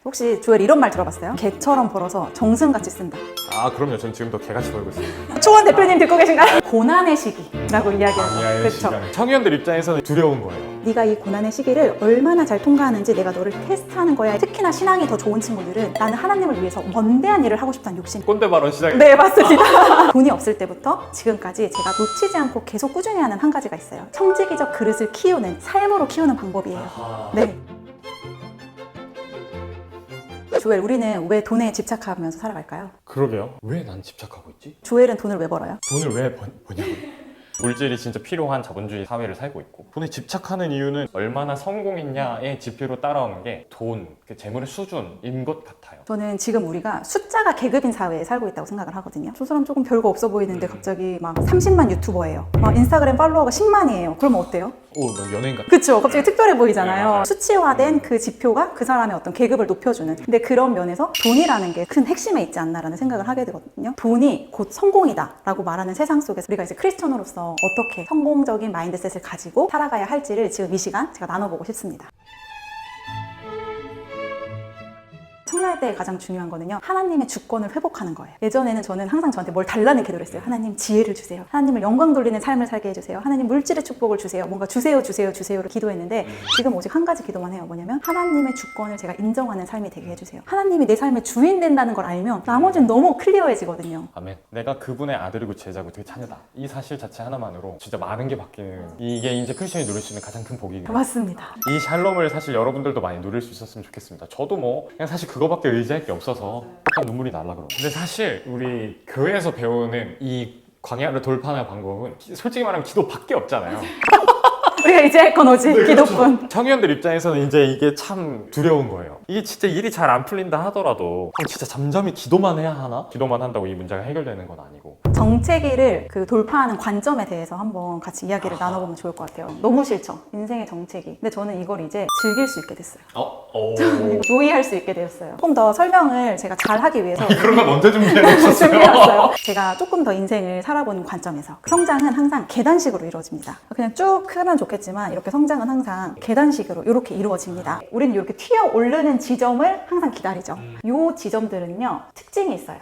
혹시 조엘 이런 말 들어봤어요? 개처럼 벌어서 정승같이 쓴다. 아 그럼요. 전 지금도 개같이 벌고 있습니다. 초원 대표님 듣고 계신가요? 고난의 시기라고 이야기하죠. 아니야의 시간. 청년들 입장에서는 두려운 거예요. 네가 이 고난의 시기를 얼마나 잘 통과하는지 내가 너를 테스트하는 거야. 특히나 신앙이 더 좋은 친구들은 나는 하나님을 위해서 먼대한 일을 하고 싶다는 욕심. 꼰대 발언 시작. 네, 맞습니다. 돈이 없을 때부터 지금까지 제가 놓치지 않고 계속 꾸준히 하는 한 가지가 있어요. 청지기적 그릇을 키우는, 삶으로 키우는 방법이에요. 네. 조엘, 우리는 왜 돈에 집착하면서 살아갈까요? 그러게요. 왜 난 집착하고 있지? 조엘은 돈을 왜 벌어요? 돈을 왜 버냐고. 물질이 진짜 필요한 자본주의 사회를 살고 있고 돈에 집착하는 이유는 얼마나 성공했냐의 지표로 따라오는 게 돈, 그 재물의 수준인 것 같아요. 저는 지금 우리가 숫자가 계급인 사회에 살고 있다고 생각을 하거든요. 저 사람 조금 별거 없어 보이는데 갑자기 막 30만 유튜버예요. 막 인스타그램 팔로워가 10만이에요. 그러면 어때요? 오, 나 연예인 같아. 그쵸? 갑자기 특별해 보이잖아요. 네, 수치화된 그 지표가 그 사람의 어떤 계급을 높여주는. 근데 그런 면에서 돈이라는 게 큰 핵심에 있지 않나라는 생각을 하게 되거든요. 돈이 곧 성공이다 라고 말하는 세상 속에서 우리가 이제 크리스천으로서 어떻게 성공적인 마인드셋을 가지고 살아가야 할지를 지금 이 시간 제가 나눠보고 싶습니다. 청년할 때 가장 중요한 거는요, 하나님의 주권을 회복하는 거예요. 예전에는 저는 항상 저한테 뭘 달라는 기도를 했어요. 하나님 지혜를 주세요. 하나님을 영광 돌리는 삶을 살게 해주세요. 하나님 물질의 축복을 주세요. 뭔가 주세요 주세요를 기도했는데 지금 오직 한 가지 기도만 해요. 뭐냐면 하나님의 주권을 제가 인정하는 삶이 되게 해주세요. 하나님이 내 삶의 주인 된다는 걸 알면 나머지는 너무 클리어해지거든요. 아멘. 내가 그분의 아들이고 제자고 되게 자녀다. 이 사실 자체 하나만으로 진짜 많은 게 바뀌는, 이게 이제 크리스천이 누릴 수 있는 가장 큰 복이에요. 맞습니다. 이 샬롬을 사실 여러분들도 많이 누릴 수 있었으면 좋겠습니다. 저도 뭐 그냥 사실 그거밖에 의지할 게 없어서 약간 눈물이 날라 그러고. 근데 사실 우리 교회에서 배우는 이 광야를 돌파하는 방법은 솔직히 말하면 기도밖에 없잖아요. 우리가 이제 할 건 오직 기도뿐. 청년들 입장에서는 이제 이게 참 두려운 거예요. 이게 진짜 일이 잘 안 풀린다 하더라도 그럼 진짜 잠잠히 기도만 해야 하나? 기도만 한다고 이 문제가 해결되는 건 아니고. 정체기를 그 돌파하는 관점에 대해서 한번 같이 이야기를 나눠보면 좋을 것 같아요. 너무 싫죠? 인생의 정체기. 근데 저는 이걸 이제 즐길 수 있게 됐어요. 조이할 수 있게 되었어요. 조금 더 설명을 제가 잘 하기 위해서 그런 건 언제 준비해놓으셨어요? 준비해왔어요. 제가 조금 더 인생을 살아보는 관점에서 성장은 항상 계단식으로 이루어집니다. 그냥 쭉 크면 좋겠지만 이렇게 성장은 항상 계단식으로 이렇게 이루어집니다. 우리는 이렇게 튀어 오르는 지점을 항상 기다리죠. 이 지점들은요, 특징이 있어요.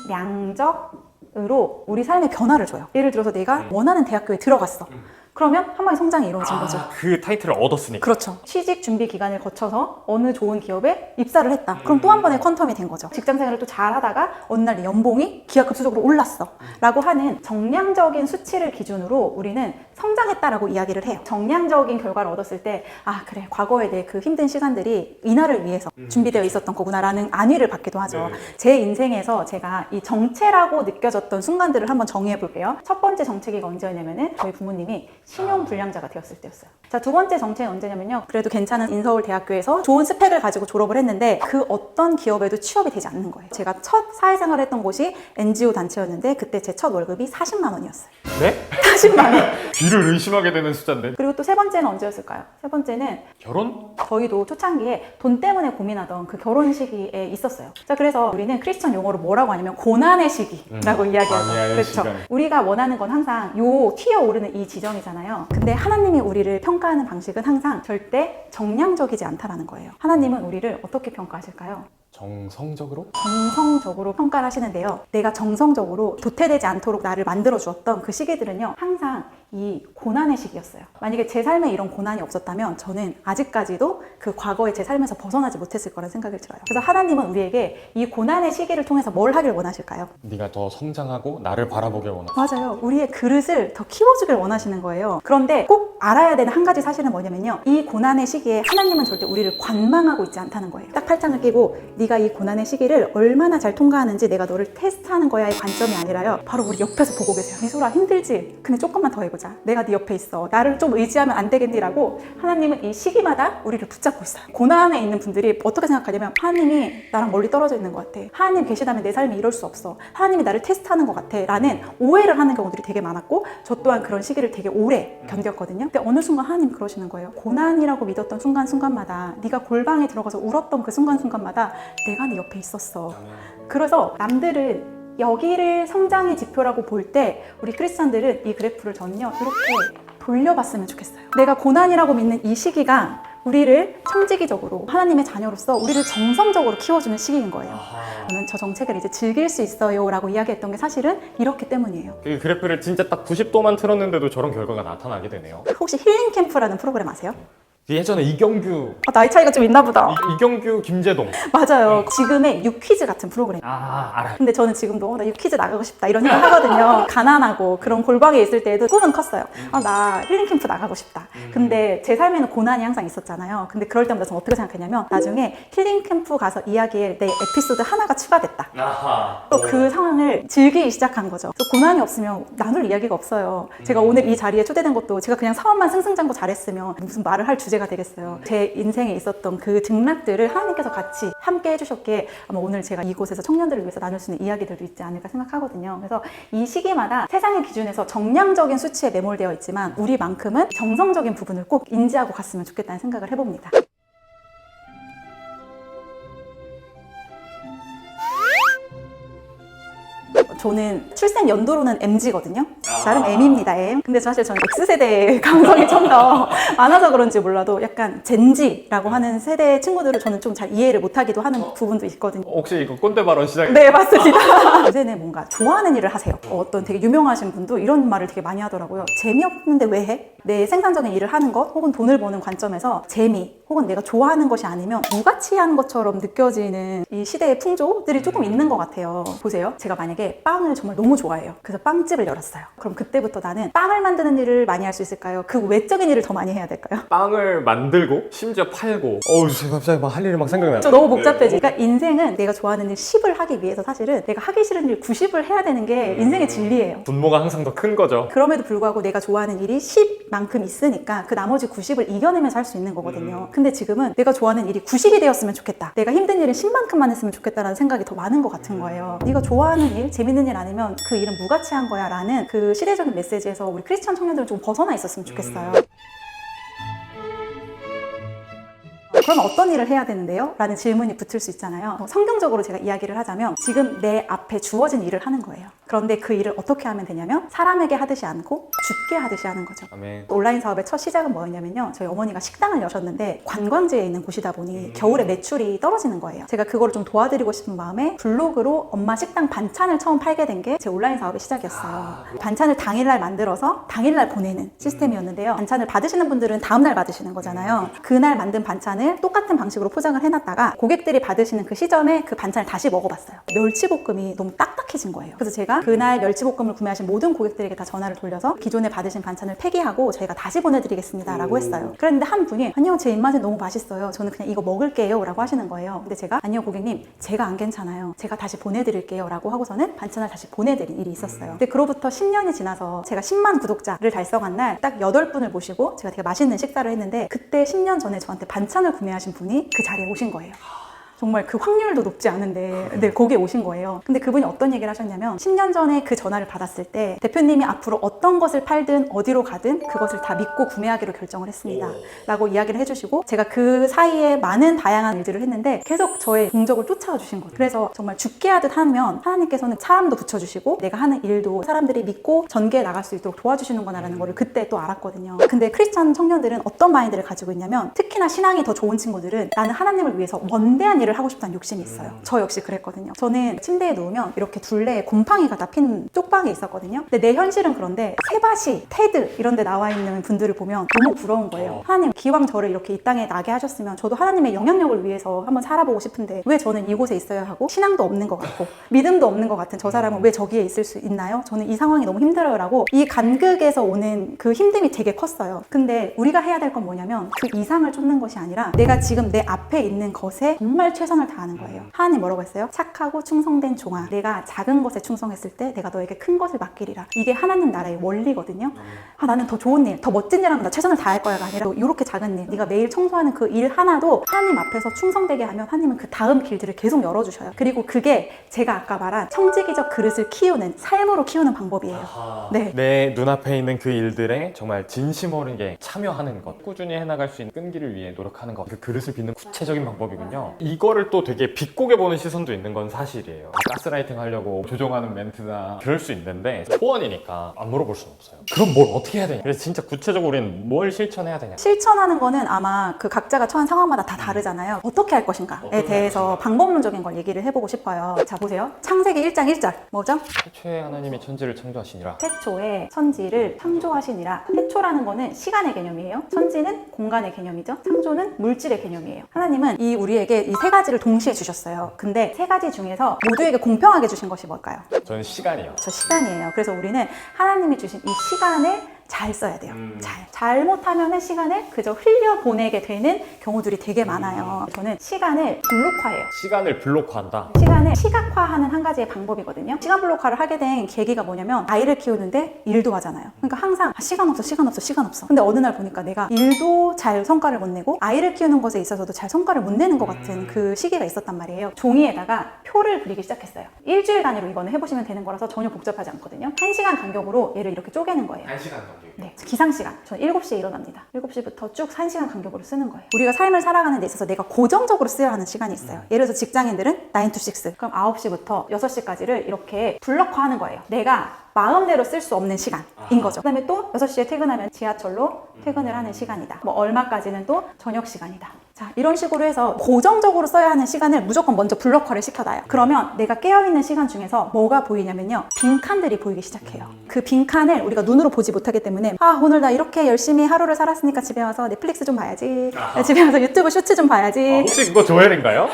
정량적으로 우리 삶의 변화를 줘요. 예를 들어서 내가 원하는 대학교에 들어갔어. 그러면 한 번에 성장이 이루어진 거죠. 그 타이틀을 얻었으니까. 그렇죠. 취직 준비 기간을 거쳐서 어느 좋은 기업에 입사를 했다. 그럼 또 한 번의 퀀텀이 된 거죠. 직장 생활을 또 잘 하다가 어느 날 네 연봉이 기하급수적으로 올랐어. 라고 하는 정량적인 수치를 기준으로 우리는 성장했다라고 이야기를 해요. 정량적인 결과를 얻었을 때, 아, 그래, 과거에 내 그 힘든 시간들이 이날을 위해서 준비되어 있었던 거구나라는 안위를 받기도 하죠. 제 인생에서 제가 이 정체라고 느껴졌던 순간들을 한번 정의해 볼게요. 첫 번째 정체기가 언제였냐면은 저희 부모님이 신용불량자가 되었을 때였어요. 자, 두 번째 정체는 언제냐면요, 그래도 괜찮은 인서울대학교에서 좋은 스펙을 가지고 졸업을 했는데 그 어떤 기업에도 취업이 되지 않는 거예요. 제가 첫 사회생활을 했던 곳이 NGO 단체였는데 그때 제 첫 월급이 40만 원이었어요. 네? 40만 원. 귀를 의심하게 되는 숫자인데. 그리고 또 세 번째는 언제였을까요? 세 번째는 결혼? 저희도 초창기에 돈 때문에 고민하던 그 결혼 시기에 있었어요. 자, 그래서 우리는 크리스천 용어로 뭐라고 하냐면 고난의 시기라고 이야기하죠. 광야의 그렇죠. 시간. 우리가 원하는 건 항상 요 튀어오르는 이 지점이잖아요. 근데 하나님이 우리를 평가하는 방식은 항상 절대 정량적이지 않다라는 거예요. 하나님은 우리를 어떻게 평가하실까요? 정성적으로? 정성적으로 평가를 하시는데요. 내가 정성적으로 도태되지 않도록 나를 만들어 주었던 그 시기들은요, 항상 이 고난의 시기였어요. 만약에 제 삶에 이런 고난이 없었다면 저는 아직까지도 그 과거의 제 삶에서 벗어나지 못했을 거라는 생각이 들어요. 그래서 하나님은 우리에게 이 고난의 시기를 통해서 뭘 하길 원하실까요? 네가 더 성장하고 나를 바라보길 원하죠. 맞아요. 우리의 그릇을 더 키워주길 원하시는 거예요. 그런데 꼭 알아야 되는 한 가지 사실은 뭐냐면요, 이 고난의 시기에 하나님은 절대 우리를 관망하고 있지 않다는 거예요. 딱 팔짱을 끼고 네가 이 고난의 시기를 얼마나 잘 통과하는지 내가 너를 테스트하는 거야의 관점이 아니라요, 바로 우리 옆에서 보고 계세요. 미소라, 힘들지? 근데 조금만 더 해보자. 내가 네 옆에 있어. 나를 좀 의지하면 안 되겠니라고 하나님은 이 시기마다 우리를 붙잡고 있어요. 고난에 있는 분들이 어떻게 생각하냐면, 하나님이 나랑 멀리 떨어져 있는 것 같아. 하나님 계시다면 내 삶이 이럴 수 없어. 하나님이 나를 테스트하는 것 같아. 라는 오해를 하는 경우들이 되게 많았고, 저 또한 그런 시기를 되게 오래 견뎠거든요. 근데 어느 순간 하나님 그러시는 거예요. 고난이라고 믿었던 순간순간마다, 네가 골방에 들어가서 울었던 그 순간순간마다 내가 네 옆에 있었어. 그래서 남들은 여기를 성장의 지표라고 볼 때 우리 크리스찬들은 이 그래프를 전요 이렇게 돌려봤으면 좋겠어요. 내가 고난이라고 믿는 이 시기가 우리를 청지기적으로 하나님의 자녀로서 우리를 정성적으로 키워주는 시기인 거예요. 저는 저 정책을 이제 즐길 수 있어요 라고 이야기했던 게 사실은 이렇기 때문이에요. 그 그래프를 진짜 딱 90도만 틀었는데도 저런 결과가 나타나게 되네요. 혹시 힐링 캠프라는 프로그램 아세요? 예전에 이경규, 나이 차이가 좀 있나 보다. 이경규, 김재동. 맞아요. 지금의 유퀴즈 같은 프로그램. 알아요. 근데 저는 지금도 나 유퀴즈 나가고 싶다 이런 생각 하거든요. 가난하고 그런 골방에 있을 때에도 꿈은 컸어요. 나 힐링 캠프 나가고 싶다. 근데 제 삶에는 고난이 항상 있었잖아요. 근데 그럴 때마다 저는 어떻게 생각했냐면 나중에 힐링 캠프 가서 이야기할 내 에피소드 하나가 추가됐다. 또 그 상황을 즐기기 시작한 거죠. 또 고난이 없으면 나눌 이야기가 없어요. 제가 오늘 이 자리에 초대된 것도 제가 그냥 사업만 승승장구 잘했으면 무슨 말을 할 주제가 되겠어요. 제 인생에 있었던 그 등락들을 하나님께서 같이 함께 해주셨기에 아마 오늘 제가 이곳에서 청년들을 위해서 나눌 수 있는 이야기들도 있지 않을까 생각하거든요. 그래서 이 시기마다 세상의 기준에서 정량적인 수치에 매몰되어 있지만 우리만큼은 정성적인 부분을 꼭 인지하고 갔으면 좋겠다는 생각을 해봅니다. 저는 출생 연도로는 MZ거든요. 나름 M입니다, M. 근데 사실 저는 X세대의 감성이 좀 더 많아서 그런지 몰라도 약간 젠지라고 하는 세대 친구들을 저는 좀 잘 이해를 못하기도 하는 부분도 있거든요. 혹시 이거 꼰대 발언 시작해? 네, 맞습니다. 요새는 뭔가 좋아하는 일을 하세요. 어떤 되게 유명하신 분도 이런 말을 되게 많이 하더라고요. 재미없는데 왜 해? 내 생산적인 일을 하는 것 혹은 돈을 버는 관점에서 재미 혹은 내가 좋아하는 것이 아니면 무가치한 것처럼 느껴지는 이 시대의 풍조들이 조금 있는 것 같아요. 보세요. 제가 만약에 빵을 정말 너무 좋아해요. 그래서 빵집을 열었어요. 그럼 그때부터 나는 빵을 만드는 일을 많이 할 수 있을까요? 그 외적인 일을 더 많이 해야 될까요? 빵을 만들고 심지어 팔고 제가 갑자기 막 할 일이 막 생각나요. 저 너무 복잡해지. 그러니까 인생은 내가 좋아하는 일 10을 하기 위해서 사실은 내가 하기 싫은 일 90을 해야 되는 게 인생의 진리예요. 분모가 항상 더 큰 거죠. 그럼에도 불구하고 내가 좋아하는 일이 10만큼 있으니까 그 나머지 90을 이겨내면서 할 수 있는 거거든요. 근데 지금은 내가 좋아하는 일이 90이 되었으면 좋겠다. 내가 힘든 일은 10만큼만 했으면 좋겠다라는 생각이 더 많은 것 같은 거예요. 네가 좋아하는 일, 재밌는 일 아니면 그 일은 무가치한 거야 라는 그 시대적인 메시지에서 우리 크리스천 청년들은 좀 벗어나 있었으면 좋겠어요. 그럼 어떤 일을 해야 되는데요? 라는 질문이 붙을 수 있잖아요. 성경적으로 제가 이야기를 하자면 지금 내 앞에 주어진 일을 하는 거예요. 그런데 그 일을 어떻게 하면 되냐면 사람에게 하듯이 않고 주께 하듯이 하는 거죠. 아멘. 온라인 사업의 첫 시작은 뭐였냐면요. 저희 어머니가 식당을 여셨는데 관광지에 있는 곳이다 보니 겨울에 매출이 떨어지는 거예요. 제가 그거를 좀 도와드리고 싶은 마음에 블로그로 엄마 식당 반찬을 처음 팔게 된 게 제 온라인 사업의 시작이었어요. 반찬을 당일날 만들어서 당일날 보내는 시스템이었는데요. 반찬을 받으시는 분들은 다음날 받으시는 거잖아요. 그날 만든 반찬을 똑같은 방식으로 포장을 해놨다가 고객들이 받으시는 그 시점에 그 반찬을 다시 먹어봤어요. 멸치볶음이 너무 딱딱해진 거예요. 그래서 제가 그날 멸치볶음을 구매하신 모든 고객들에게 다 전화를 돌려서 기존에 받으신 반찬을 폐기하고 저희가 다시 보내드리겠습니다 라고 했어요. 그런데 한 분이 아니요, 제 입맛에 너무 맛있어요. 저는 그냥 이거 먹을게요 라고 하시는 거예요. 근데 제가 아니요 고객님, 제가 안 괜찮아요. 제가 다시 보내드릴게요 라고 하고서는 반찬을 다시 보내드린 일이 있었어요. 근데 그로부터 10년이 지나서 제가 10만 구독자를 달성한 날 딱 8분을 모시고 제가 되게 맛있는 식사를 했는데 그때 10년 전에 저한테 반찬을 구매하신 분이 그 자리에 오신 거예요. 정말 그 확률도 높지 않은데 네, 거기에 오신 거예요. 근데 그분이 어떤 얘기를 하셨냐면 10년 전에 그 전화를 받았을 때 대표님이 앞으로 어떤 것을 팔든 어디로 가든 그것을 다 믿고 구매하기로 결정을 했습니다 라고 이야기를 해주시고 제가 그 사이에 많은 다양한 일들을 했는데 계속 저의 공적을 쫓아와 주신 거예요. 그래서 정말 죽게 하듯 하면 하나님께서는 사람도 붙여주시고 내가 하는 일도 사람들이 믿고 전개해 나갈 수 있도록 도와주시는구나라는 거를 그때 또 알았거든요. 근데 크리스천 청년들은 어떤 마인드를 가지고 있냐면 특히나 신앙이 더 좋은 친구들은 나는 하나님을 위해서 원대한 일을 하고 싶다는 욕심이 있어요. 저 역시 그랬거든요. 저는 침대에 누우면 이렇게 둘레에 곰팡이가 다 핀 쪽방이 있었거든요. 근데 내 현실은 그런데 세바시, 테드 이런 데 나와 있는 분들을 보면 너무 부러운 거예요. 하나님 기왕 저를 이렇게 이 땅에 나게 하셨으면 저도 하나님의 영향력을 위해서 한번 살아보고 싶은데 왜 저는 이곳에 있어야 하고 신앙도 없는 것 같고 믿음도 없는 것 같은 저 사람은 왜 저기에 있을 수 있나요? 저는 이 상황이 너무 힘들어요 라고 이 간극에서 오는 그 힘듦이 되게 컸어요. 근데 우리가 해야 될 건 뭐냐면 그 이상을 쫓는 것이 아니라 내가 지금 내 앞에 있는 것에 정말 최선을 다하는 거예요. 하나님 뭐라고 했어요? 착하고 충성된 종아, 내가 작은 것에 충성했을 때 내가 너에게 큰 것을 맡기리라. 이게 하나님 나라의 원리거든요. 나는 더 좋은 일, 더 멋진 일 하면 나 최선을 다할 거야가 아니라 이렇게 작은 일, 네가 매일 청소하는 그 일 하나도 하나님 앞에서 충성되게 하면 하나님은 그 다음 길들을 계속 열어주셔요. 그리고 그게 제가 아까 말한 청지기적 그릇을 키우는, 삶으로 키우는 방법이에요. 네. 내 눈앞에 있는 그 일들에 정말 진심 어리게 참여하는 것, 꾸준히 해나갈 수 있는 끈기를 위해 노력하는 것, 그 그릇을 빚는 구체적인 방법이군요. 이거 그거를 또 되게 비꼬게 보는 시선도 있는 건 사실이에요. 가스라이팅 하려고 조종하는 멘트나 그럴 수 있는데 초원이니까 안 물어볼 수는 없어요. 그럼 뭘 어떻게 해야 되냐? 그래서 진짜 구체적으로 우리는 뭘 실천해야 되냐? 실천하는 거는 아마 그 각자가 처한 상황마다 다 다르잖아요. 어떻게 할 것인가에 대해서 방법론적인 걸 얘기를 해보고 싶어요. 자, 보세요. 창세기 1장 1절 뭐죠? 태초에 하나님이 천지를 창조하시니라. 태초에 천지를 창조하시니라. 태초라는 거는 시간의 개념이에요. 천지는 공간의 개념이죠. 창조는 물질의 개념이에요. 하나님은 이 우리에게 이 세 가지를 동시에 주셨어요. 근데 세 가지 중에서 모두에게 공평하게 주신 것이 뭘까요? 저는 시간이요. 저 시간이에요. 그래서 우리는 하나님이 주신 이 시간을 잘 써야 돼요. 잘못하면 시간을 그저 흘려보내게 되는 경우들이 되게 많아요. 저는 시간을 블록화해요. 시간을 블록화한다. 시간을 시각화하는 한 가지의 방법이거든요. 시간 블록화를 하게 된 계기가 뭐냐면 아이를 키우는데 일도 하잖아요. 그러니까 항상 시간 없어 시간 없어 시간 없어. 근데 어느 날 보니까 내가 일도 잘 성과를 못 내고 아이를 키우는 것에 있어서도 잘 성과를 못 내는 것 같은 그 시기가 있었단 말이에요. 종이에다가 표를 그리기 시작했어요. 일주일 단위로 이거는 해보시면 되는 거라서 전혀 복잡하지 않거든요. 1시간 간격으로 얘를 이렇게 쪼개는 거예요. 1시간 간격. 네, 기상시간. 저는 7시에 일어납니다. 7시부터 쭉 1시간 간격으로 쓰는 거예요. 우리가 삶을 살아가는 데 있어서 내가 고정적으로 쓰여야 하는 시간이 있어요. 예를 들어서 직장인들은 9 to 6. 그럼 9시부터 6시까지를 이렇게 블럭화하는 거예요. 내가 마음대로 쓸 수 없는 시간인 거죠. 그 다음에 또 6시에 퇴근하면 지하철로 퇴근을 하는 시간이다. 뭐 얼마까지는 또 저녁 시간이다. 자, 이런 식으로 해서 고정적으로 써야 하는 시간을 무조건 먼저 블록화를 시켜놔요. 그러면 내가 깨어있는 시간 중에서 뭐가 보이냐면요. 빈칸들이 보이기 시작해요. 그 빈칸을 우리가 눈으로 보지 못하기 때문에 아, 오늘 나 이렇게 열심히 하루를 살았으니까 집에 와서 넷플릭스 좀 봐야지. 집에 와서 유튜브 쇼츠 좀 봐야지. 혹시 그거 조엘인가요?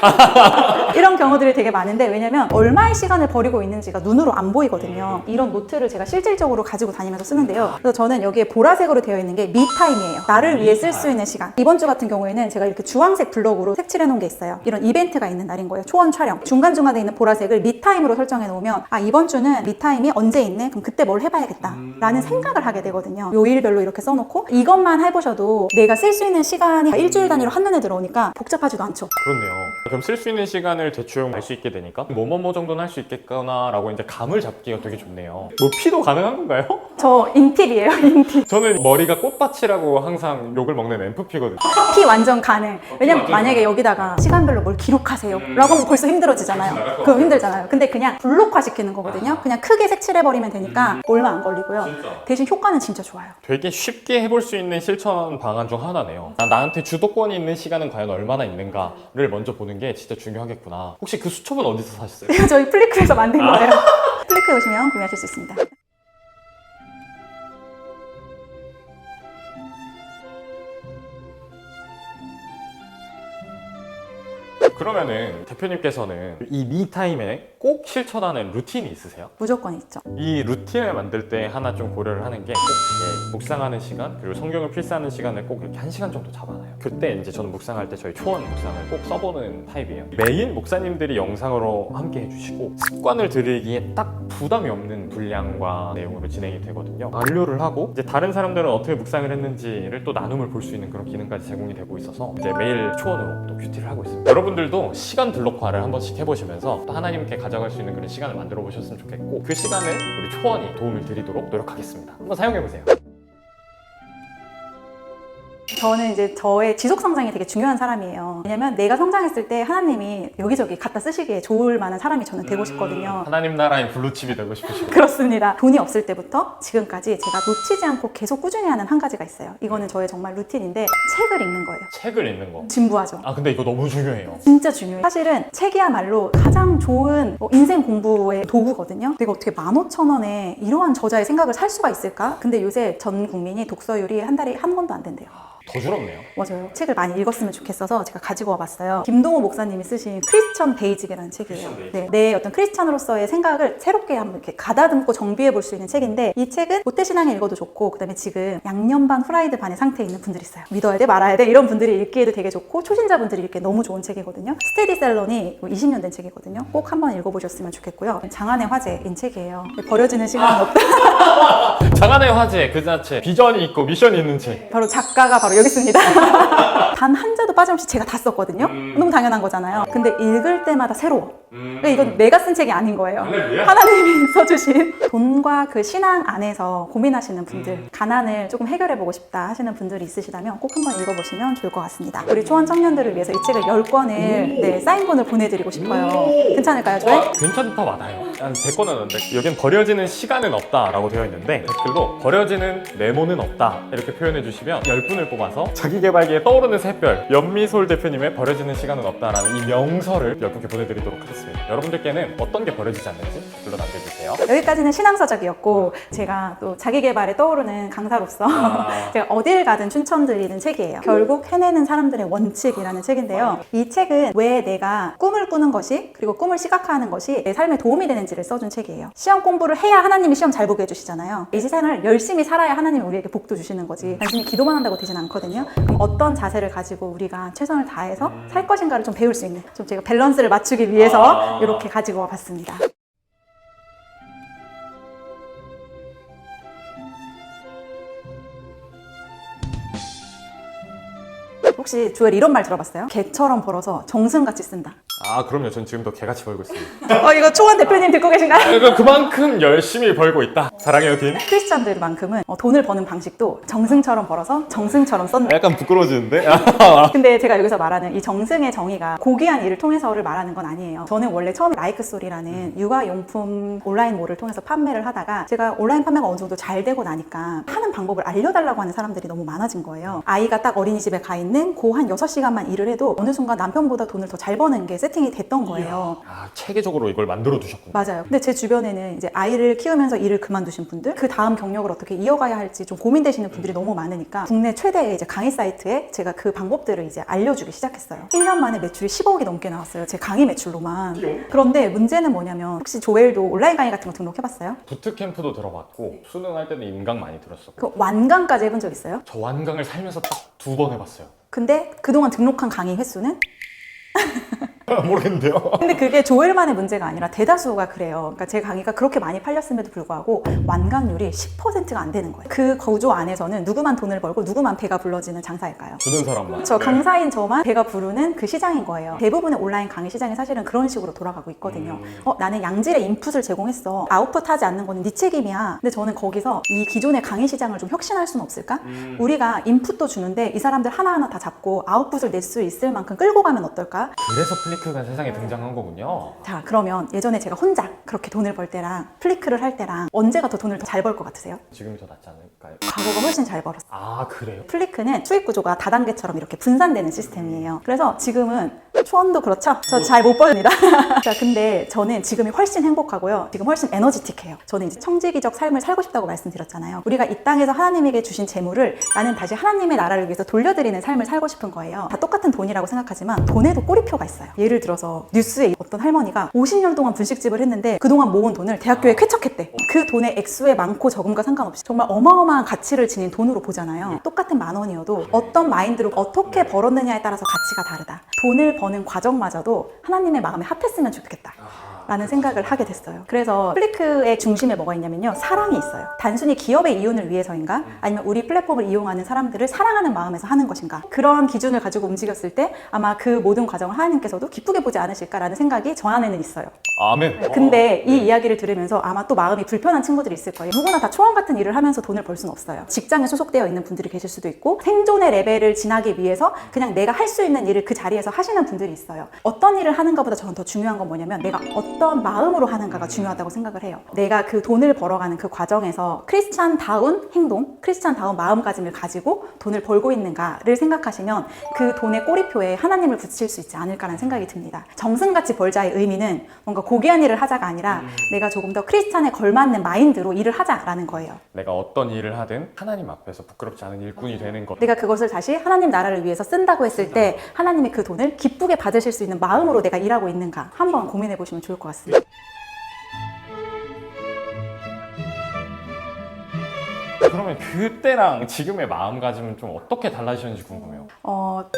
이런 경우들이 되게 많은데 왜냐면 얼마의 시간을 버리고 있는지가 눈으로 안 보이거든요. 이런 노트를 제가 실질적으로 가지고 다니면서 쓰는데요. 그래서 저는 여기에 보라색으로 되어 있는 게 미타임이에요. 나를 위해 쓸 수 있는 시간. 이번 주 같은 경우에는 제가 이렇게 주황색 블럭으로 색칠해 놓은 게 있어요. 이런 이벤트가 있는 날인 거예요. 초원 촬영. 중간중간에 있는 보라색을 미타임으로 설정해 놓으면 아, 이번 주는 미타임이 언제 있네? 그럼 그때 뭘 해봐야겠다 라는 생각을 하게 되거든요. 요일별로 이렇게 써놓고 이것만 해보셔도 내가 쓸 수 있는 시간이 일주일 단위로 한눈에 들어오니까 복잡하지도 않죠. 그렇네요. 그럼 쓸 수 있는 시간을 대충 알 수 있게 되니까 뭐뭐뭐 정도는 할 수 있겠구나 라고 이제 감을 잡기가 되게 좋네요. 뭐 피도 가능한 건가요? 저 인팁이에요. 인팁. 저는 머리가 꽃밭이라고 항상 욕을 먹는 MFP거든요. 피 완전 가능. 왜냐면 만약에 여기다가 시간별로 뭘 기록하세요 라고 하면 벌써 힘들어지잖아요. 그럼 힘들잖아요. 근데 그냥 블록화 시키는 거거든요. 그냥 크게 색칠해버리면 되니까 얼마 안 걸리고요. 대신 효과는 진짜 좋아요. 되게 쉽게 해볼 수 있는 실천 방안 중 하나네요. 나한테 주도권이 있는 시간은 과연 얼마나 있는가를 먼저 보는 게 진짜 중요하겠구나. 혹시 그 수첩은 어디서 사셨어요? 저희 플리크에서 만든 거예요. 플리크에 오시면 구매하실 수 있습니다. 그러면은 대표님께서는 이 미타임에 꼭 실천하는 루틴이 있으세요? 무조건 있죠. 이 루틴을 만들 때 하나 좀 고려를 하는 게 꼭 묵상하는 시간 그리고 성경을 필사하는 시간을 꼭 이렇게 1시간 정도 잡아놔요. 그때 이제 저는 묵상할 때 저희 초원 묵상을 꼭 써보는 타입이에요. 매일 목사님들이 영상으로 함께 해주시고 습관을 들이기에 딱 부담이 없는 분량과 내용으로 진행이 되거든요. 완료를 하고 이제 다른 사람들은 어떻게 묵상을 했는지를 또 나눔을 볼 수 있는 그런 기능까지 제공이 되고 있어서 이제 매일 초원으로 또 큐티를 하고 있습니다. 여러분들도 시간 블록화를 한 번씩 해보시면서 또 하나님께 가져갈 수 있는 그런 시간을 만들어 보셨으면 좋겠고 그 시간을 우리 초원이 도움을 드리도록 노력하겠습니다. 한번 사용해보세요. 저는 이제 저의 지속 성장이 되게 중요한 사람이에요. 왜냐면 내가 성장했을 때 하나님이 여기저기 갖다 쓰시기에 좋을 만한 사람이 저는 되고 싶거든요. 하나님 나라의 블루칩이 되고 싶으시고 그렇습니다. 돈이 없을 때부터 지금까지 제가 놓치지 않고 계속 꾸준히 하는 한 가지가 있어요. 이거는 저의 정말 루틴인데 책을 읽는 거예요. 책을 읽는 거. 진부하죠. 아 근데 이거 너무 중요해요. 진짜 중요해요. 사실은 책이야말로 가장 좋은 인생 공부의 도구거든요. 내가 어떻게 15,000원에 이러한 저자의 생각을 살 수가 있을까? 근데 요새 전 국민이 독서율이 한 달에 한 권도 안 된대요. 더 줄었네요. 맞아요. 책을 많이 읽었으면 좋겠어서 제가 가지고 와봤어요. 김동호 목사님이 쓰신 크리스천 베이직이라는 책이에요. 네, 내 어떤 크리스천으로서의 생각을 새롭게 한번 이렇게 가다듬고 정비해 볼 수 있는 책인데 이 책은 모태신앙에 읽어도 좋고 그다음에 지금 양념 반 후라이드 반의 상태에 있는 분들이 있어요. 믿어야 돼 말아야 돼 이런 분들이 읽기에도 되게 좋고 초신자분들이 읽기에 너무 좋은 책이거든요. 스테디셀런이 20년 된 책이거든요. 꼭 한번 읽어보셨으면 좋겠고요. 장안의 화제인 책이에요. 버려지는 시간은 없다. 장안의 화제 그 자체 비전이 있고 미션이 있는 책. 바로 작가가 바로 바로 여기 있습니다. 단 한 자도 빠짐없이 제가 다 썼거든요. 너무 당연한 거잖아요. 근데 읽을 때마다 새로워. 그러니까 이건 내가 쓴 책이 아닌 거예요. 하나님이 써주신. 돈과 그 신앙 안에서 고민하시는 분들, 가난을 조금 해결해보고 싶다 하시는 분들이 있으시다면 꼭 한번 읽어보시면 좋을 것 같습니다. 우리 초원 청년들을 위해서 이 책을 10권을 사인본을 보내드리고 싶어요. 괜찮을까요, 조엘? 괜찮다 맞아요. 한 100권은 넘는데 여긴 버려지는 시간은 없다라고 되어 있는데 댓글로 버려지는 메모는 없다 이렇게 표현해 주시면 10분을 뽑아서 자기계발기에 떠오르는 샛별 연미솔 대표님의 버려지는 시간은 없다라는 이 명서를 10분께 보내드리도록 하겠습니다. 여러분들께는 어떤 게 버려지지 않는지 댓글로 남겨주세요. 여기까지는 신앙서적이었고 제가 또 자기계발에 떠오르는 강사로서 제가 어딜 가든 추천드리는 책이에요. 결국 해내는 사람들의 원칙이라는 책인데요. 이 책은 왜 내가 꿈을 꾸는 것이 그리고 꿈을 시각화하는 것이 내 삶에 도움이 되는지를 써준 책이에요. 시험 공부를 해야 하나님이 시험 잘 보게 해주시잖아요. 이 세상을 열심히 살아야 하나님이 우리에게 복도 주시는 거지 단순히 기도만 한다고 되진 않거든요. 그럼 어떤 자세를 가지고 우리가 최선을 다해서 살 것인가를 좀 배울 수 있는 좀 제가 밸런스를 맞추기 위해서 이렇게 가지고 와봤습니다. 혹시 주엘 이런 말 들어봤어요? 개처럼 벌어서 정승같이 쓴다. 아 그럼요. 전 지금도 개같이 벌고 있습니다. 이거 초원 대표님 듣고 계신가요? 이거 그만큼 열심히 벌고 있다. 사랑해요 팀. 크리스찬들만큼은 돈을 버는 방식도 정승처럼 벌어서 정승처럼 썼다. 약간 부끄러워지는데? 근데 제가 여기서 말하는 이 정승의 정의가 고귀한 일을 통해서를 말하는 건 아니에요. 저는 원래 처음에 라이크솔이라는 육아용품 온라인몰을 통해서 판매를 하다가 제가 온라인 판매가 어느 정도 잘 되고 나니까 하는 방법을 알려달라고 하는 사람들이 너무 많아진 거예요. 아이가 딱 어린이집에 가 있는 그 한 6시간만 일을 해도 어느 순간 남편보다 돈을 더 잘 버는 게 세팅이 됐던 거예요. 아 체계적으로 이걸 만들어 두셨군요. 맞아요. 근데 제 주변에는 이제 아이를 키우면서 일을 그만두신 분들, 그 다음 경력을 어떻게 이어가야 할지 좀 고민되시는 분들이 너무 많으니까 국내 최대의 이제 강의 사이트에 제가 그 방법들을 이제 알려주기 시작했어요. 1년 만에 매출이 10억이 넘게 나왔어요. 제 강의 매출로만. 그런데 문제는 뭐냐면 혹시 조엘도 온라인 강의 같은 거 등록해봤어요? 부트캠프도 들어봤고 수능할 때는 인강 많이 들었었고 그 완강까지 해본 적 있어요? 저 완강을 살면서 딱 2번 해봤어요. 근데 그동안 등록한 강의 횟수는? 모르겠는데요. 근데 그게 조엘만의 문제가 아니라 대다수가 그래요. 그러니까 제 강의가 그렇게 많이 팔렸음에도 불구하고 완강률이 10%가 안 되는 거예요. 그 구조 안에서는 누구만 돈을 벌고 누구만 배가 불러지는 장사일까요? 주는 사람만. 저 강사인 저만 배가 부르는 그 시장인 거예요. 대부분의 온라인 강의 시장이 사실은 그런 식으로 돌아가고 있거든요. 나는 양질의 인풋을 제공했어. 아웃풋하지 않는 거는 네 책임이야. 근데 저는 거기서 이 기존의 강의 시장을 좀 혁신할 수는 없을까? 우리가 인풋도 주는데 이 사람들 하나하나 다 잡고 아웃풋을 낼 수 있을 만큼 끌고 가면 어떨까? 그래서 플리크가 세상에 등장한 거군요. 자, 그러면 예전에 제가 혼자 그렇게 돈을 벌 때랑 플리크를 할 때랑 언제가 더 돈을 더 잘 벌 것 같으세요? 지금이 더 낫지 않을까요? 과거가 훨씬 잘 벌었어요. 아 그래요? 플리크는 수익 구조가 다단계처럼 이렇게 분산되는 시스템이에요. 그래서 지금은 초원도 그렇죠? 저 잘 못 벌립니다. 자, 근데 저는 지금이 훨씬 행복하고요. 지금 훨씬 에너지틱해요. 저는 이제 청지기적 삶을 살고 싶다고 말씀드렸잖아요. 우리가 이 땅에서 하나님에게 주신 재물을 나는 다시 하나님의 나라를 위해서 돌려드리는 삶을 살고 싶은 거예요. 다 똑같은 돈이라고 생각하지만 돈에도 꼬리표가 있어요. 예를 들어서 뉴스에 어떤 할머니가 50년 동안 분식집을 했는데 그동안 모은 돈을 대학교에 쾌척했대. 그 돈의 액수의 많고 적음과 상관없이 정말 어마어마한 가치를 지닌 돈으로 보잖아요. 똑같은 10,000원이어도 어떤 마인드로 어떻게 벌었느냐에 따라서 가치가 다르다. 돈을 버는 과정마저도 하나님의 마음에 합했으면 좋겠다 라는 생각을 하게 됐어요. 그래서 플리크의 중심에 뭐가 있냐면요, 사랑이 있어요. 단순히 기업의 이윤을 위해서인가? 아니면 우리 플랫폼을 이용하는 사람들을 사랑하는 마음에서 하는 것인가? 그런 기준을 가지고 움직였을 때 아마 그 모든 과정을 하나님께서도 기쁘게 보지 않으실까라는 생각이 저 안에는 있어요. 아멘. 근데 이 이야기를 들으면서 아마 또 마음이 불편한 친구들이 있을 거예요. 누구나 다 초원 같은 일을 하면서 돈을 벌 수는 없어요. 직장에 소속되어 있는 분들이 계실 수도 있고 생존의 레벨을 지나기 위해서 그냥 내가 할 수 있는 일을 그 자리에서 하시는 분들이 있어요. 어떤 일을 하는가보다 저는 더 중요한 건 뭐냐면 내가 어떤 마음으로 하는가가 중요하다고 생각을 해요. 내가 그 돈을 벌어가는 그 과정에서 크리스찬다운 행동, 크리스찬다운 마음가짐을 가지고 돈을 벌고 있는가를 생각하시면 그 돈의 꼬리표에 하나님을 붙일 수 있지 않을까라는 생각이 듭니다. 정승같이 벌자의 의미는 뭔가 고귀한 일을 하자가 아니라 내가 조금 더 크리스찬에 걸맞는 마인드로 일을 하자라는 거예요. 내가 어떤 일을 하든 하나님 앞에서 부끄럽지 않은 일꾼이 되는 것. 내가 그것을 다시 하나님 나라를 위해서 쓴다고 했을 때 하나님이 그 돈을 기쁘게 받으실 수 있는 마음으로 내가 일하고 있는가 한번 고민해 보시면 좋을 것 같습니다. 그러면 그때랑 지금의 마음가짐은 좀 어떻게 달라지셨는지 궁금해요.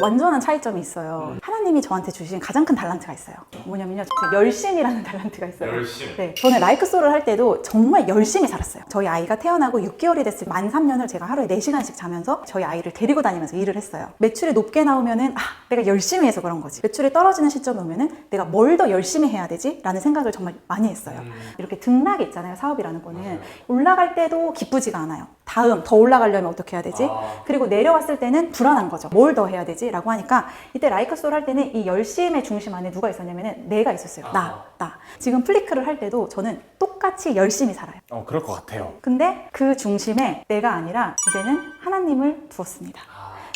완전한 차이점이 있어요. 하나님이 저한테 주신 가장 큰 달란트가 있어요. 뭐냐면요, 저 열심이라는 달란트가 있어요. 열심. 네, 저는 라이크소를 할 때도 정말 열심히 살았어요. 저희 아이가 태어나고 6개월이 됐을 만 3년을 제가 하루에 4시간씩 자면서 저희 아이를 데리고 다니면서 일을 했어요. 매출이 높게 나오면은 내가 열심히 해서 그런 거지. 매출이 떨어지는 시점에 오면은 내가 뭘 더 열심히 해야 되지? 라는 생각을 정말 많이 했어요. 이렇게 등락이 있잖아요, 사업이라는 거는. 올라갈 때도 기쁘지가 않아요. 다음 더 올라가려면 어떻게 해야 되지? 그리고 내려왔을 때는 불안한 거죠. 뭘 더 해야 되지? 라고 하니까 이때 라이크소를 할 때는 이 열심의 중심 안에 누가 있었냐면은 내가 있었어요. 나. 지금 플리크를 할 때도 저는 똑같이 열심히 살아요. 그럴 것 같아요. 근데 그 중심에 내가 아니라 이제는 하나님을 두었습니다.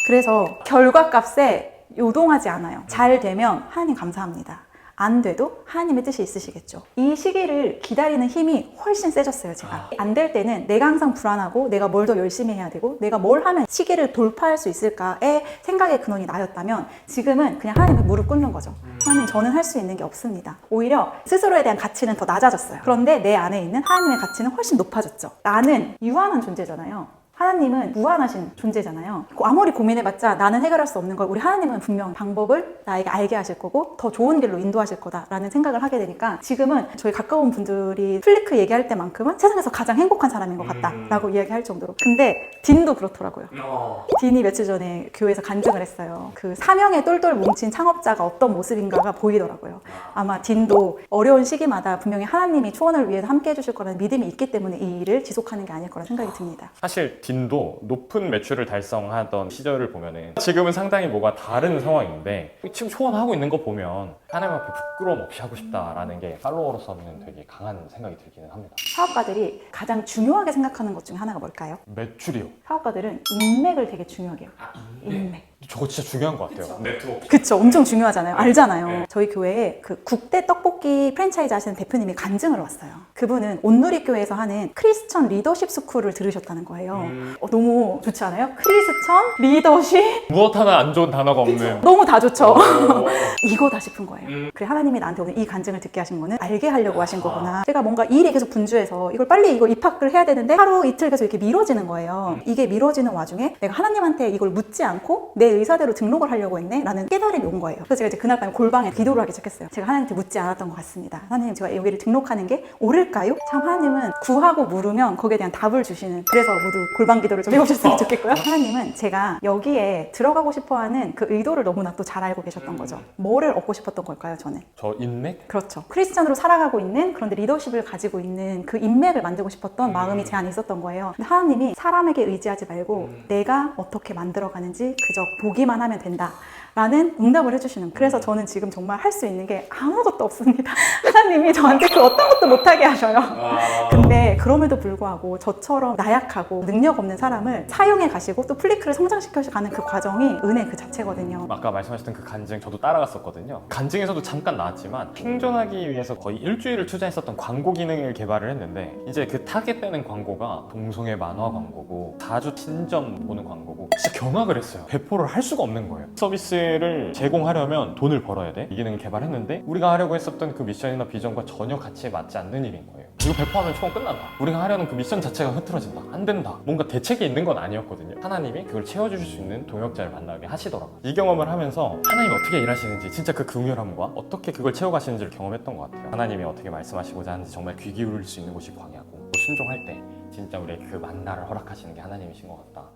그래서 결과값에 요동하지 않아요. 잘 되면 하나님 감사합니다. 안 돼도 하나님의 뜻이 있으시겠죠. 이 시기를 기다리는 힘이 훨씬 세졌어요, 제가. 안 될 때는 내가 항상 불안하고 내가 뭘 더 열심히 해야 되고 내가 뭘 하면 시기를 돌파할 수 있을까의 생각의 근원이 나였다면 지금은 그냥 하나님께 무릎 꿇는 거죠. 하나님, 저는 할 수 있는 게 없습니다. 오히려 스스로에 대한 가치는 더 낮아졌어요. 그런데 내 안에 있는 하나님의 가치는 훨씬 높아졌죠. 나는 유한한 존재잖아요. 하나님은 무한하신 존재잖아요. 아무리 고민해봤자 나는 해결할 수 없는 걸 우리 하나님은 분명 방법을 나에게 알게 하실 거고 더 좋은 길로 인도하실 거다라는 생각을 하게 되니까 지금은 저희 가까운 분들이 플리크 얘기할 때만큼은 세상에서 가장 행복한 사람인 것 같다라고 이야기할 정도로. 근데 딘도 그렇더라고요. 딘이 며칠 전에 교회에서 간증을 했어요. 그 사명에 똘똘 뭉친 창업자가 어떤 모습인가가 보이더라고요. 아마 딘도 어려운 시기마다 분명히 하나님이 초원을 위해서 함께 해주실 거라는 믿음이 있기 때문에 이 일을 지속하는 게 아닐 거라 생각이 듭니다. 사실 딘도 높은 매출을 달성하던 시절을 보면은 지금은 상당히 뭐가 다른 상황인데 지금 초원하고 있는 거 보면 하나님 앞에 부끄러움 없이 하고 싶다라는 게 팔로워로서는 되게 강한 생각이 들기는 합니다. 사업가들이 가장 중요하게 생각하는 것 중에 하나가 뭘까요? 매출이요. 사업가들은 인맥을 되게 중요하게 해요. 인맥. 저거 진짜 중요한 것 같아요. 네트워크. 그쵸, 엄청 중요하잖아요. 알잖아요. 저희 교회에 그 국대 떡볶이 프랜차이즈 하시는 대표님이 간증을 왔어요. 그분은 온누리교회에서 하는 크리스천 리더십 스쿨을 들으셨다는 거예요. 너무 좋지 않아요? 크리스천 리더십? 무엇 하나 안 좋은 단어가 없는. 너무 다 좋죠. 이거다 싶은 거예요. 그래, 하나님이 나한테 오늘 이 간증을 듣게 하신 거는 알게 하려고 하신 거구나. 제가 뭔가 일이 계속 분주해서 이걸 빨리 이거 입학을 해야 되는데 하루 이틀 계속 이렇게 미뤄지는 거예요. 이게 미뤄지는 와중에 내가 하나님한테 이걸 묻지 않고 내 의사대로 등록을 하려고 했네? 라는 깨달음이 온 거예요. 그래서 제가 이제 그날 밤에 골방에 기도를 하기 시작했어요. 제가 하나님한테 묻지 않았던 것 같습니다. 하나님, 제가 여기를 등록하는 게 옳을까요? 참, 하나님은 구하고 물으면 거기에 대한 답을 주시는, 그래서 모두 골방 기도를 좀 해보셨으면 좋겠고요. 하나님은 제가 여기에 들어가고 싶어하는 그 의도를 너무나 또 잘 알고 계셨던 거죠. 뭐를 얻고 싶었던 걸까요, 저는? 저 인맥? 그렇죠. 크리스찬으로 살아가고 있는, 그런데 리더십을 가지고 있는 그 인맥을 만들고 싶었던 마음이 제 안에 있었던 거예요. 근데 하나님이 사람에게 의지하지 말고 내가 어떻게 만들어가는지 그저 보기만 하면 된다 라는 응답을 해주시는. 그래서 저는 지금 정말 할 수 있는 게 아무것도 없습니다. 하나님이 저한테 그 어떤 것도 못하게 하셔요. 근데 그럼에도 불구하고 저처럼 나약하고 능력 없는 사람을 사용해 가시고 또 플리크를 성장시켜 가는 그 과정이 은혜 그 자체거든요. 아까 말씀하셨던 그 간증 저도 따라갔었거든요. 간증에서도 잠깐 나왔지만 생존하기 위해서 거의 일주일을 투자했었던 광고 기능을 개발을 했는데 이제 그 타겟되는 광고가 동성애 만화 광고고 자주 친점 보는 광고고 진짜 경악을 했어요. 배포를 할 수가 없는 거예요. 서비스를 제공하려면 돈을 벌어야 돼. 이 기능을 개발했는데 우리가 하려고 했었던 그 미션이나 비전과 전혀 가치에 맞지 않는 일인 거예요. 이거 배포하면 초원 끝난다. 우리가 하려는 그 미션 자체가 흐트러진다. 안 된다. 뭔가 대책이 있는 건 아니었거든요. 하나님이 그걸 채워주실 수 있는 동역자를 만나게 하시더라고요. 이 경험을 하면서 하나님이 어떻게 일하시는지 진짜 그 긍휼함과 어떻게 그걸 채워가시는지를 경험했던 것 같아요. 하나님이 어떻게 말씀하시고자 하는지 정말 귀 기울일 수 있는 곳이 광야고 또 순종할 때 진짜 우리에게 그 만나를 허락하시는 게 하나님이신 것 같다.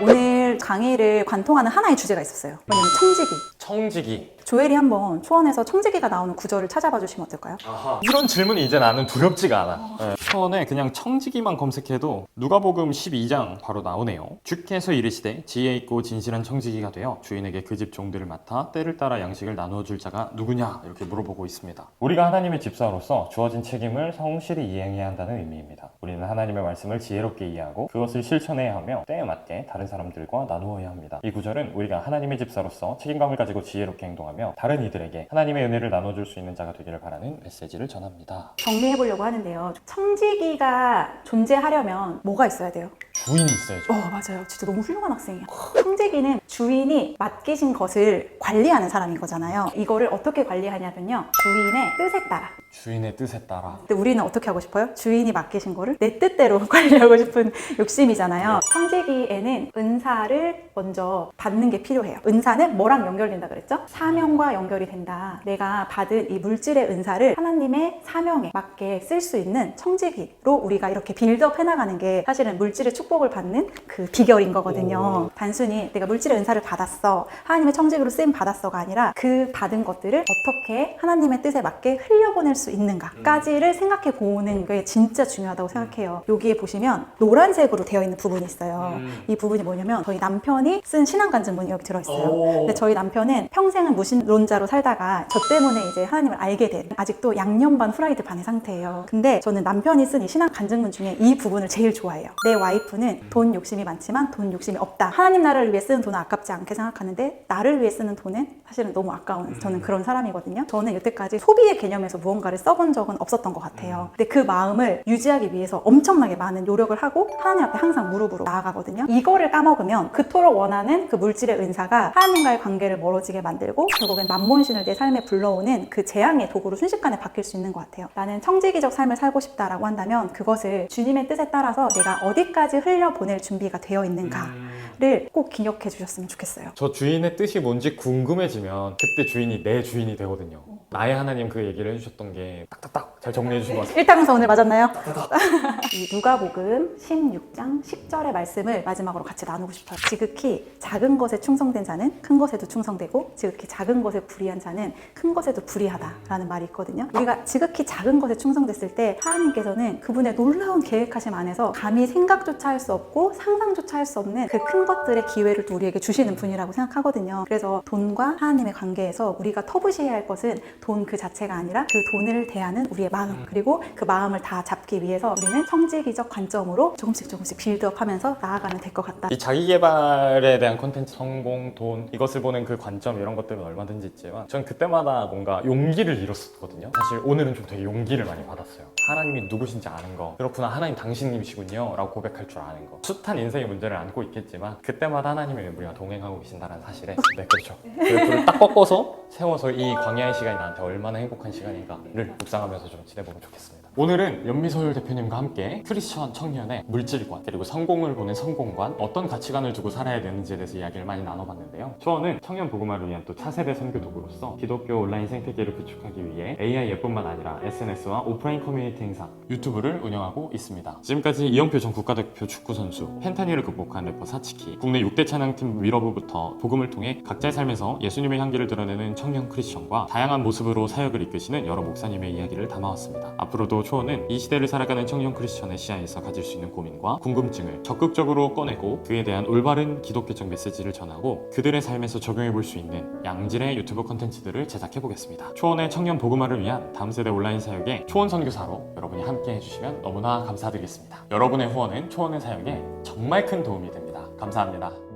오늘 강의를 관통하는 하나의 주제가 있었어요. 뭐냐면 청지기. 청지기. 조엘이 한번 초원에서 청지기가 나오는 구절을 찾아봐 주시면 어떨까요? 아하. 이런 질문이 이제 나는 두렵지가 않아. 네. 초원에 그냥 청지기만 검색해도 누가복음 12장 바로 나오네요. 주께서 이르시되 지혜 있고 진실한 청지기가 되어 주인에게 그 집 종들을 맡아 때를 따라 양식을 나누어 줄 자가 누구냐 이렇게 물어보고 있습니다. 우리가 하나님의 집사로서 주어진 책임을 성실히 이행해야 한다는 의미입니다. 우리는 하나님의 말씀을 지혜롭게 이해하고 그것을 실천해야 하며 때에 맞게 다른 사람들과 나누어야 합니다. 이 구절은 우리가 하나님의 집사로서 책임감을 가지고 지혜롭게 행동하며 다른 이들에게 하나님의 은혜를 나눠줄 수 있는 자가 되기를 바라는 메시지를 전합니다. 정리해 보려고 하는데요. 청지기가 존재하려면 뭐가 있어야 돼요? 주인이 있어야죠. 맞아요. 진짜 너무 훌륭한 학생이야. 청지기는 주인이 맡기신 것을 관리하는 사람인 거잖아요. 이거를 어떻게 관리하냐면요. 주인의 뜻에 따라. 주인의 뜻에 따라. 근데 우리는 어떻게 하고 싶어요? 주인이 맡기신 거를 내 뜻대로 관리하고 싶은 욕심이잖아요. 청지기에는 은사를 먼저 받는 게 필요해요. 은사는 뭐랑 연결된다 그랬죠? 사명과 연결이 된다. 내가 받은 이 물질의 은사를 하나님의 사명에 맞게 쓸 수 있는 청지기로 우리가 이렇게 빌드업 해나가는 게 사실은 물질의 축복을 받는 그 비결인 거거든요. 단순히 내가 물질의 은사를 받았어, 하나님의 청지기로 쓰임 받았어가 아니라 그 받은 것들을 어떻게 하나님의 뜻에 맞게 흘려보낼 수 있는가까지를 생각해 보는 게 진짜 중요하다고 생각해요. 여기에 보시면 노란색으로 되어 있는 부분이 있어요. 이 부분이 뭐냐면 저희 남편이 쓴 신앙간증문이 여기 들어있어요. 근데 저희 남편은 평생은 무신론자로 살다가 저 때문에 이제 하나님을 알게 된, 아직도 양념 반 후라이드 반의 상태예요. 근데 저는 남편이 쓴 이 신앙간증문 중에 이 부분을 제일 좋아해요. 내 와이프는 돈 욕심이 많지만 돈 욕심이 없다. 하나님 나라를 위해 쓰는 돈은 아깝지 않게 생각하는데 나를 위해 쓰는 돈은 사실은 너무 아까운, 저는 그런 사람이거든요. 저는 여태까지 소비의 개념에서 무언가를 써본 적은 없었던 것 같아요. 근데 그 마음을 유지하기 위해서 엄청나게 많은 노력을 하고 하나님 앞에 항상 무릎으로 나아가거든요. 이거를 까먹으면 그토록 원하는 그 물질의 은사가 하나님과의 관계를 멀어지게 만들고 결국엔 만몬신을 내 삶에 불러오는 그 재앙의 도구로 순식간에 바뀔 수 있는 것 같아요. 나는 청지기적 삶을 살고 싶다라고 한다면 그것을 주님의 뜻에 따라서 내가 어디까지 흘려보낼 준비가 되어 있는가를 꼭 기억해 주셨으면 좋겠어요. 저 주인의 뜻이 뭔지 궁금해지면 그때 주인이 내 주인이 되거든요. 나의 하나님 그 얘기를 해주셨던 게 딱딱딱 잘 정리해 주신 것 같아요. 일당에서 오늘 맞았나요? 이 누가복음 16장 10절의 말씀을 마지막으로 같이 나누고 싶어요. 지극히 작은 것에 충성된 자는 큰 것에도 충성되고 지극히 작은 것에 불의한 자는 큰 것에도 불의하다라는 말이 있거든요. 우리가 지극히 작은 것에 충성됐을 때 하나님께서는 그분의 놀라운 계획하심 안에서 감히 생각조차 할 수 없고 상상조차 할 수 없는 그 큰 것들의 기회를 또 우리에게 주시는 분이라고 생각하거든요. 그래서 돈과 하나님의 관계에서 우리가 터부시해야 할 것은 돈 그 자체가 아니라 그 돈을 대하는 우리의 마음, 그리고 그 마음을 다 잡기 위해서 우리는 청지기적 관점으로 조금씩 빌드업하면서 나아가면 될 것 같다. 이 자기개발에 대한 콘텐츠, 성공, 돈 이것을 보는 그 관점 이런 것들은 얼마든지 있지만 전 그때마다 뭔가 용기를 잃었었거든요. 사실 오늘은 좀 되게 용기를 많이 받았어요. 하나님이 누구신지 아는 거, 그렇구나 하나님 당신님이시군요 라고 고백할 줄 아는 거. 숱한 인생의 문제를 안고 있겠지만 그때마다 하나님의 우리가 동행하고 계신다는 사실에 네 그렇죠. 그래프를 딱 꺾어서 세워서 이 광야의 시간이 나한테 얼마나 행복한 시간인가를 묵상하면서 좀 지내보면 좋겠습니다. 오늘은 연미솔 대표님과 함께 크리스천 청년의 물질관 그리고 성공을 보는 성공관, 어떤 가치관을 두고 살아야 되는지에 대해서 이야기를 많이 나눠봤는데요. 초원은 청년 복음화를 위한 또 차세대 선교 도구로서 기독교 온라인 생태계를 구축하기 위해 AI뿐만 아니라 SNS와 오프라인 커뮤니티 행사, 유튜브를 운영하고 있습니다. 지금까지 이영표 전 국가대표 축구선수, 펜타닐을 극복한 래퍼 사치키, 국내 6대 찬양팀 위러브부터 복음을 통해 각자의 삶에서 예수님의 향기를 드러내는 청년 크리스천과 다양한 모습으로 사역을 이끄시는 여러 목사님의 이야기를 담아왔습니다. 앞으로도 초원은 이 시대를 살아가는 청년 크리스천의 시야에서 가질 수 있는 고민과 궁금증을 적극적으로 꺼내고 그에 대한 올바른 기독교적 메시지를 전하고 그들의 삶에서 적용해 볼 수 있는 양질의 유튜브 콘텐츠들을 제작해 보겠습니다. 초원의 청년 복음화를 위한 다음 세대 온라인 사역에 초원 선교사로 여러분이 함께 해주시면 너무나 감사드리겠습니다. 여러분의 후원은 초원의 사역에 정말 큰 도움이 됩니다. 감사합니다.